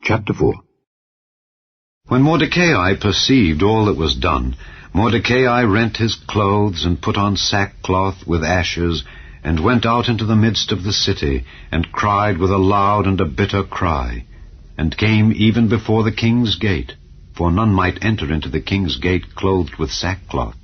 Chapter 4. When Mordecai perceived all that was done, Mordecai rent his clothes and put on sackcloth with ashes, and went out into the midst of the city, and cried with a loud and a bitter cry, and came even before the king's gate, for none might enter into the king's gate clothed with sackcloth.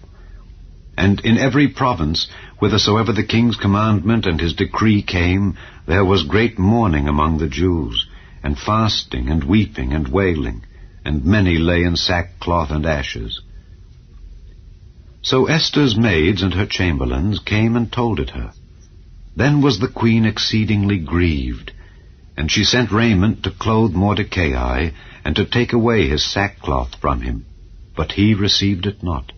And in every province, whithersoever the king's commandment and his decree came, there was great mourning among the Jews, and fasting, and weeping, and wailing, and many lay in sackcloth and ashes. So Esther's maids and her chamberlains came and told it her. Then was the queen exceedingly grieved, and she sent raiment to clothe Mordecai, and to take away his sackcloth from him, but he received it not.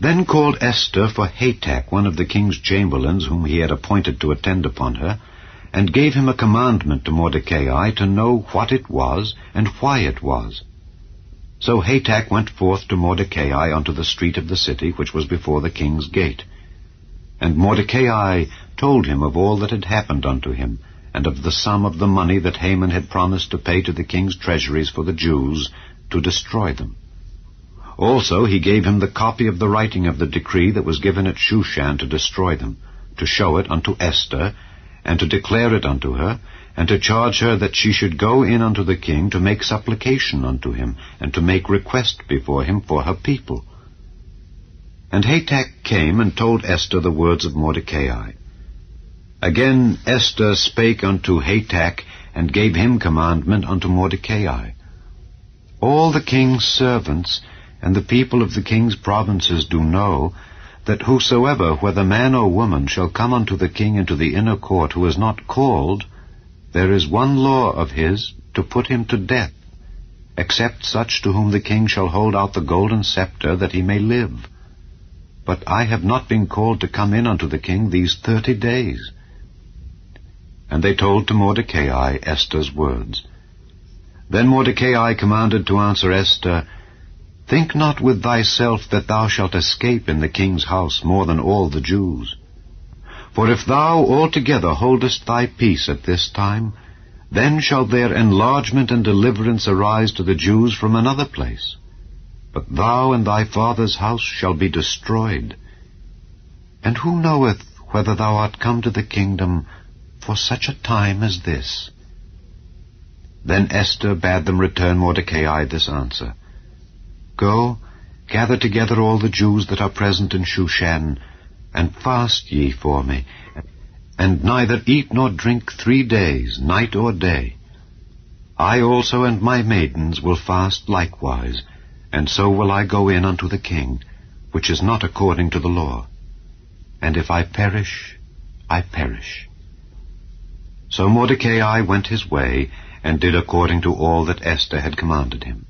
Then called Esther for Hatach, one of the king's chamberlains, whom he had appointed to attend upon her, and gave him a commandment to Mordecai to know what it was, and why it was. So Hatach went forth to Mordecai unto the street of the city, which was before the king's gate. And Mordecai told him of all that had happened unto him, and of the sum of the money that Haman had promised to pay to the king's treasuries for the Jews, to destroy them. Also he gave him the copy of the writing of the decree that was given at Shushan to destroy them, to show it unto Esther, and to declare it unto her, and to charge her that she should go in unto the king to make supplication unto him, and to make request before him for her people. And Hatach came and told Esther the words of Mordecai. Again Esther spake unto Hatach, and gave him commandment unto Mordecai. All the king's servants and the people of the king's provinces do know that whosoever, whether man or woman, shall come unto the king into the inner court who is not called, there is one law of his, to put him to death, except such to whom the king shall hold out the golden scepter, that he may live. But I have not been called to come in unto the king these 30 days. And they told to Mordecai Esther's words. Then Mordecai commanded to answer Esther, Think not with thyself that thou shalt escape in the king's house more than all the Jews. For if thou altogether holdest thy peace at this time, then shall their enlargement and deliverance arise to the Jews from another place. But thou and thy father's house shall be destroyed. And who knoweth whether thou art come to the kingdom for such a time as this? Then Esther bade them return Mordecai this answer. Go, gather together all the Jews that are present in Shushan, and fast ye for me, and neither eat nor drink 3 days, night or day. I also and my maidens will fast likewise, and so will I go in unto the king, which is not according to the law. And if I perish, I perish. So Mordecai went his way, and did according to all that Esther had commanded him.